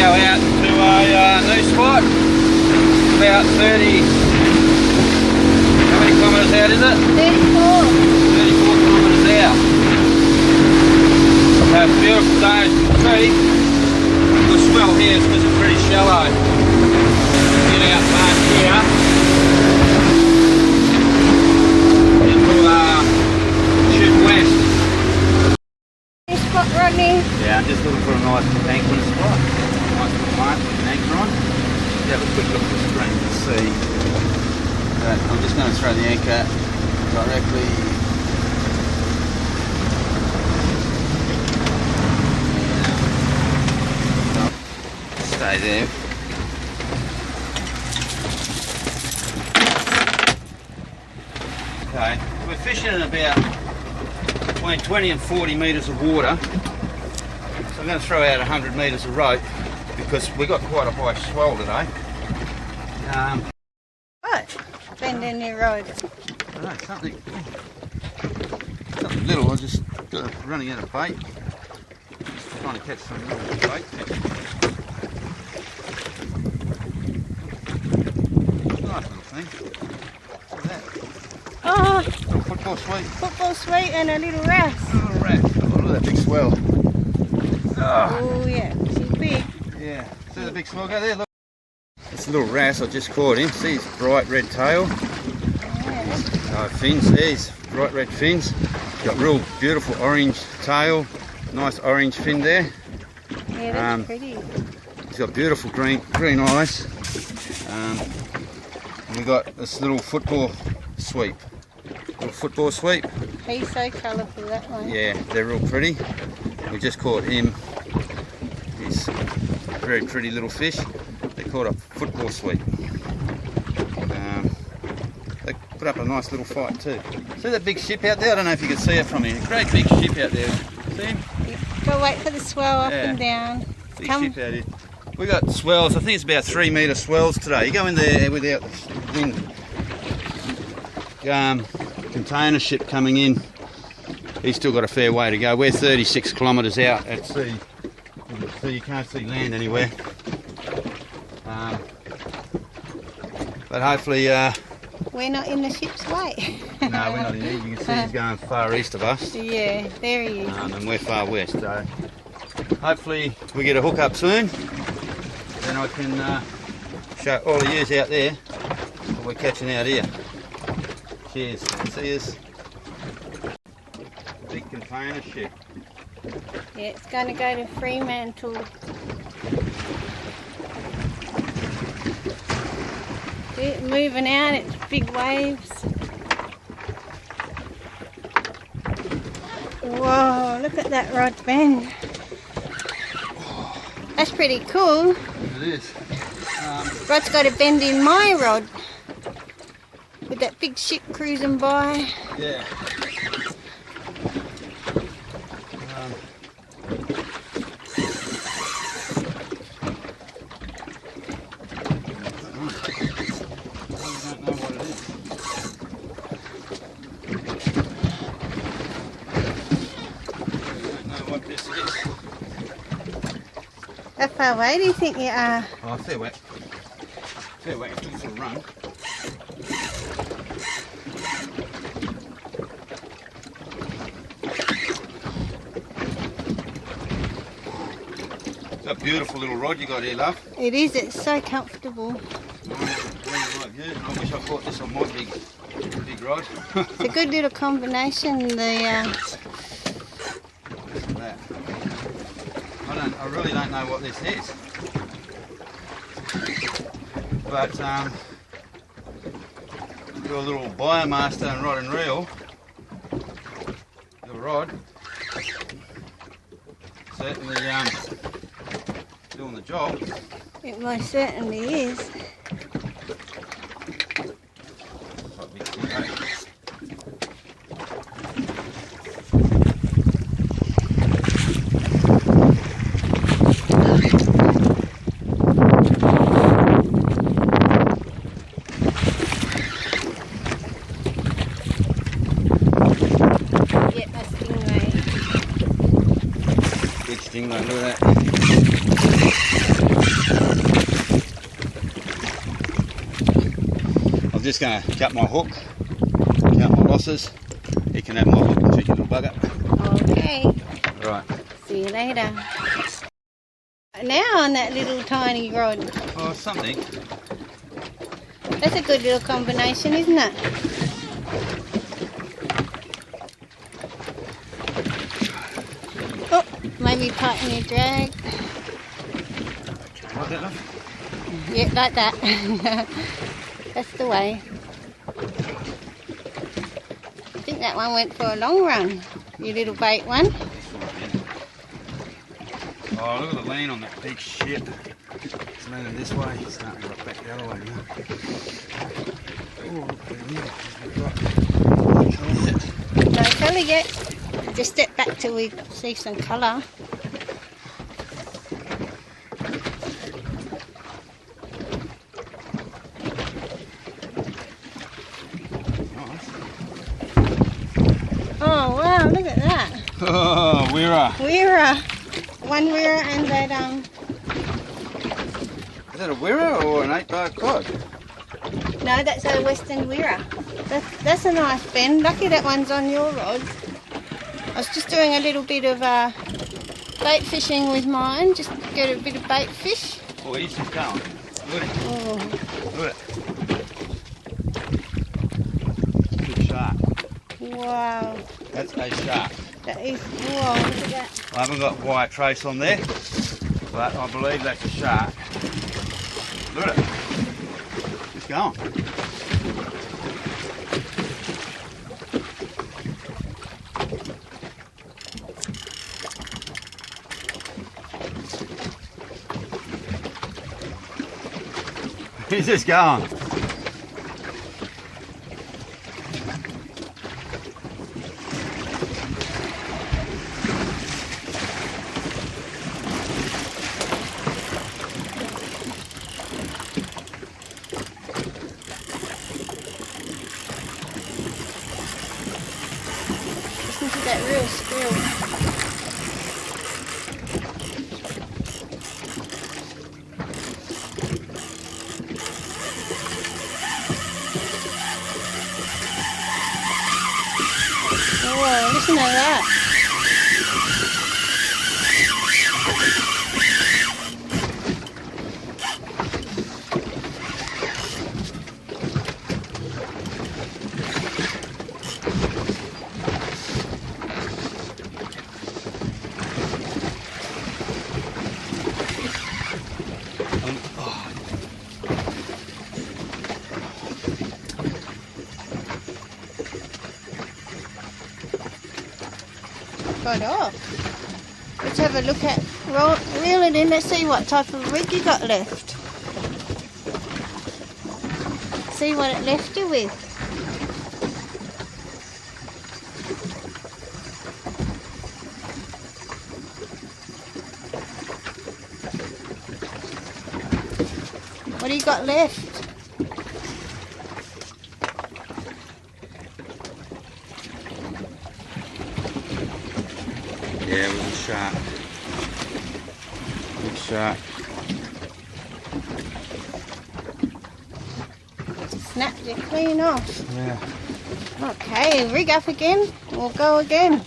go out to a new spot, about 30, how many kilometres out is it? 34 kilometres out. So it's a beautiful day to see. The swell here is because it's pretty shallow. Get out past here and we'll shoot west. This spot, Rodney? Yeah, I'm just looking for a nice anchoring spot. Nice little plant with an anchor on. Just have a quick look at the screen to see. I'm just going to throw the anchor directly. Stay there. Okay, we're fishing in about between 20 and 40 metres of water. So I'm going to throw out 100 metres of rope because we've got quite a high swell today. What? Bending your rod. I don't know, something little. I just got running out of bait. Just trying to catch some little bait. Nice little thing. Look at that. Oh, Little football sweep. football sweet and a little wrasse. A little rat. Oh, look at that big swell. Oh yeah, she's big. Yeah. See the big swell go there? Look. It's a little wrasse I just caught him. See his bright red tail? Yeah. Fins, there's bright red fins. Got real beautiful orange tail. Nice orange fin there. Yeah, that's pretty. He's got beautiful green eyes. We got this little football sweep. Little football sweep. He's so colourful, that one. Yeah, they're real pretty. We just caught him. He's a very pretty little fish. They caught a football sweep. They put up a nice little fight too. See that big ship out there? I don't know if you can see it from here. Great big ship out there. See him? Yep. Go wait for the swell up and down. Big ship out here. We got swells. I think it's about 3 metre swells today. You go in there without the wind. Container ship coming in. He's still got a fair way to go. We're 36 kilometres out at sea. You can't see land anywhere. But hopefully... we're not in the ship's way. No, we're not in here. You can see he's going far east of us. Yeah, there he is. And we're far west. So hopefully we get a hookup soon. Then I can show all of yous out there what we're catching out here. Cheers. See us. Big container ship. Yeah, it's going to go to Fremantle. It's moving out, it's big waves. Whoa, look at that rod bend. That's pretty cool. It is. Rod's got a bend in my rod. With that big ship cruising by. Yeah. How far away do you think you are? Oh, fair wet. Fair wet. Took us a run. It's a beautiful little rod you got here, love. It is, it's so comfortable. I wish I caught this on my big rod. It's a good little combination. I really don't know what this is, but your little Biomaster and rod and reel, your rod, certainly doing the job. It most certainly is. Stingray, look at that. I'm just going to cut my hook, count my losses. You can have my hook, cheeky little bugger. Okay. Right. See you later. Now on that little tiny rod. Oh, something. That's a good little combination, isn't it? Oh, maybe tighten your drag. Like that, love? Yeah, like that. That's the way. I think that one went for a long run. Your little bait one. Oh, look at the lean on that big ship. It's leaning this way. It's starting to rock back the other way now. Oh, look at that. No colour yet. Just step back till we see some colour. Oh wow, look at that. Oh, Wirrah. Wirrah. One Wirrah and that Is that a Wirrah or an 8-bar cod? no, that's a Western Wirrah. That's a nice bend. Lucky that one's on your rod. I was just doing a little bit of bait fishing with mine, just to get a bit of bait fish. Oh, he's just going. Look at it. Oh, Look at it. Good shark. wow. That's a shark. That is, wow, look at that. I haven't got wire trace on there, but I believe that's a shark. Look at it. It's going. He's just going. Listen to that real squeal. Whoa, listen to that. Got off. Let's have a look at, reel it in, let's see what type of rig you got left. See what it left you with. What do you got left? Yeah, it was a shark. Big shark. Snapped you clean off. Yeah. Okay, rig up again. We'll go again.